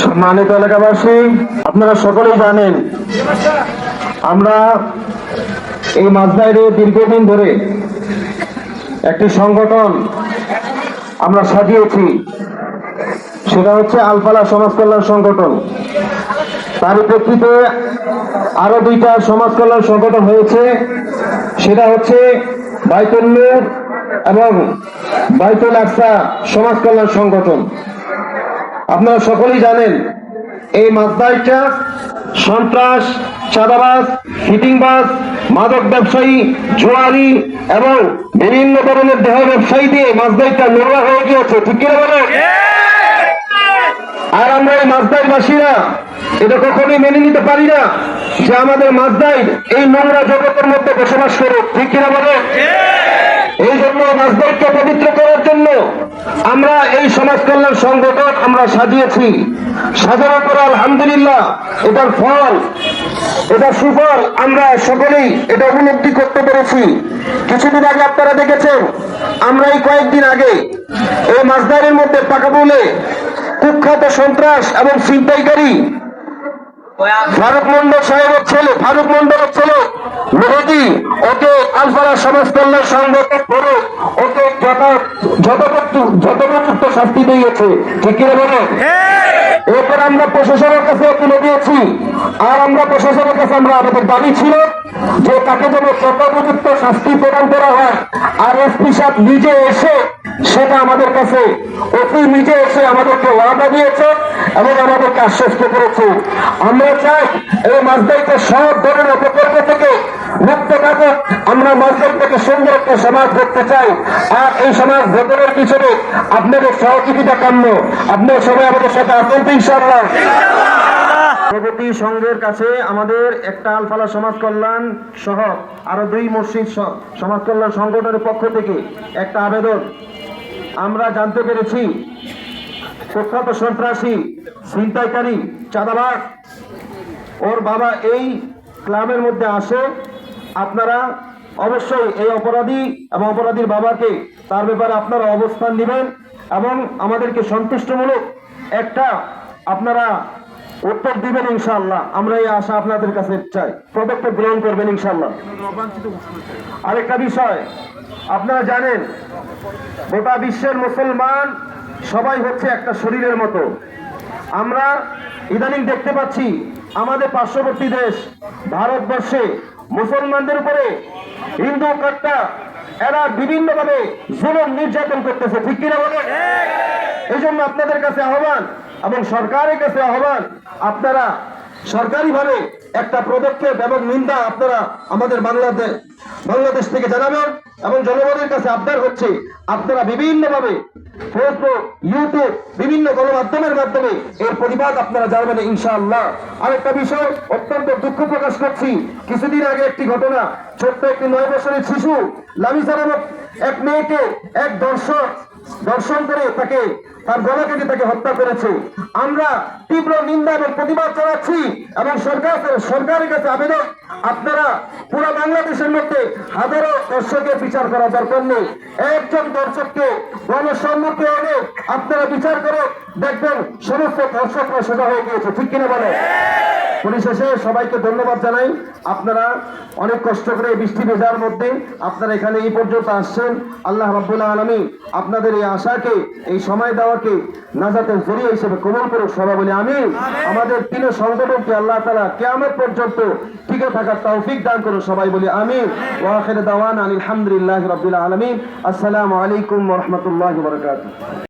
সম্মানিত এলাকাবাসী, আপনারা সকলেই জানেন আমরা এই মাঝদাইরে দীর্ঘদিন ধরে একটি সংগঠন আমরা সাজিয়েছি, সেটা হচ্ছে আলফালা সমাজ কল্যাণ সংগঠন। তার প্রেক্ষিতে আরো দুইটা সমাজ কল্যাণ সংগঠন হয়েছে, সেটা হচ্ছে বাইতুল নূর এবং বাইতুল আকসা সমাজ কল্যাণ সংগঠন। আপনারা সকলেই জানেন এই মাঝদাইরটা সন্ত্রাস, চাঁদাবাজ, হিটিংবাজ, মাদক ব্যবসায়ী, জুয়ারি এবং বিভিন্ন ধরনের দেহ ব্যবসায়ী দিয়ে মাঝদাইরটা নোংরা হয়ে গিয়েছে, ঠিক কিনা বলেন? আর আমরা এই মাঝদাইরবাসীরা এটা কখনোই মেনে নিতে পারি না যে আমাদের মাঝদাইর এই নোংরা জগতের মধ্যে বসবাস করুক, ঠিক কিনা বলেন? এই জন্য মাঝদাইরকে পবিত্র করার জন্য আমরা এই সমাজ কল্যাণ সংগঠন আমরা সাজিয়েছি। সাজানোর পর আলহামদুলিল্লাহ এটার ফল, এটা সুফল আমরা সকলেই এটা উপলব্ধি করতে পেরেছি। কিছুদিন আগে আপনারা দেখেছেন, আমরা এই কয়েকদিন আগে এই মাঝদাইরের মধ্যে পাকাবুলে কুখ্যাত সন্ত্রাস এবং ছিনতাইকারী ফারুক মন্ডল সাহেবের ছেলে, ফারুক মন্ডলের ছেলে মেহেদি, ওকে আলফালা সমাজ কল্যাণ সংগঠন করে ওকে যথোপযুক্ত শাস্তি দিয়েছে, ঠিক কিনা বলে? এরপর আমরা প্রশাসনের কাছে তুলে দিয়েছি। আর আমরা প্রশাসনের কাছে আমাদের দাবি ছিল যে তাকে যেন যথোপযুক্ত শাস্তি প্রদান করা হয়। আর এসপি সাহেব নিজে এসে সেটা আমাদের কাছে, ওসি নিজে এসে আমাদেরকে ওয়াদা দিয়েছে এবং আমাদেরকে আশ্বস্ত করেছে। আমরা চাই এই মাঝদাইরকে সব ধরনের অপকর্ম থেকে মুক্ত থাকুক। আমরা মাঝদাইর থেকে সুন্দর একটা সমাজ দেখতে চাই। আর এই সমাজ গঠনের পিছনে আপনাদের সহযোগিতা কাম্য। আপনার সবাই আমাদের সাথে আসেন তো ইনশাআল্লাহ। প্রগতি সংঘের কাছে আমাদের একটা আলফালা সমাজ কল্যাণ সহ আরো দুই মসজিদ সমাজ কল্যাণ সংগঠনের পক্ষ থেকে একটা আবেদন। আমরা জানতে পেরেছি কুখ্যাত সন্ত্রাসী, ছিনতাইকারী, চাঁদাবাজ ওর বাবা এই ক্লাবের মধ্যে আসে। আপনারা অবশ্যই এই অপরাধী এবং অপরাধীর বাবাকে তার ব্যাপারে আপনারা অবস্থান নেবেন এবং আমাদেরকে সন্তুষ্টমূলক একটা আপনারা উত্তর দিবেন ইনশাআল্লাহ। আমরা এই আশা আপনাদের কাছে চাই, পদক্ষেপ গ্রহণ করবেন ইনশাআল্লাহ। আরেকটা বিষয়, আপনারা জানেন গোটা বিশ্বের মুসলমান সবাই হচ্ছে একটা শরীরের মতো। আমরা ইদানিং দেখতে পাচ্ছি আমাদের পার্শ্ববর্তী দেশ ভারতবর্ষে মুসলমানদের উপরে হিন্দু কাট্টা এরা বিভিন্নভাবে জুলুম নির্যাতন করতেছে, ঠিক কিনা বলে? এই জন্য আপনাদের কাছে আহ্বান এবং সরকারের কাছে আহ্বান, আপনারা সরকারিভাবে একটা পদক্ষেপ এবং নিন্দা আপনারা আমাদের বাংলাদেশ থেকে জানাবেন। এবং জনগণের কাছে আবদার হচ্ছে আপনারা বিভিন্নভাবে ফেসবুক, ইউটিউব, বিভিন্ন গণমাধ্যমের মাধ্যমে এর প্রতিবাদ আপনারা জানাবেন ইনশাআল্লাহ। আরেকটা বিষয় অত্যন্ত দুঃখ প্রকাশ করছি, কিছুদিন আগে একটি ঘটনা, ছোট্ট একটি 9 বছরের শিশু লামিসা নামক এক মেয়েকে এক দর্শন করে তাকে তার গলা কেটে তাকে হত্যা করেছে। আমরা তীব্র নিন্দা এবং প্রতিবাদ জানাচ্ছি এবং সরকারের কাছে আবেদন, আপনারা পুরো বাংলাদেশের মধ্যে হাজারো দর্শকের বিচার করা দরকার নেই, একজন দর্শককে গণসম্মুখে এনে আপনারা বিচার করে দেখবেন সমস্ত দর্শকরা সোজা হয়ে গিয়েছে, ঠিক কিনা বলে? পরিশেষে সবাইকে ধন্যবাদ জানাই। আপনারা অনেক কষ্ট করে বৃষ্টি ভেজার মধ্যে আপনারা এখানে এই পর্যন্ত আসছেন। আল্লাহ রাব্বুল আলামিন আপনাদের এই আশাকে, এই সময় দেওয়াকে নাজাতের জরিয়া হিসেবে কবুল করুক, সবাই বলে আমিন। আমাদের তিন সংগঠনকে আল্লাহ তাআলা কিয়ামত পর্যন্ত টিকে থাকার তৌফিক দান করুন, সবাই বলে আমিন। ওয়া আখিরু দাওয়ানা আলহামদুলিল্লাহি রাব্বিল আলামিন। আসসালামু আলাইকুম ওয়া রাহমাতুল্লাহি ওয়া বারাকাতুহু।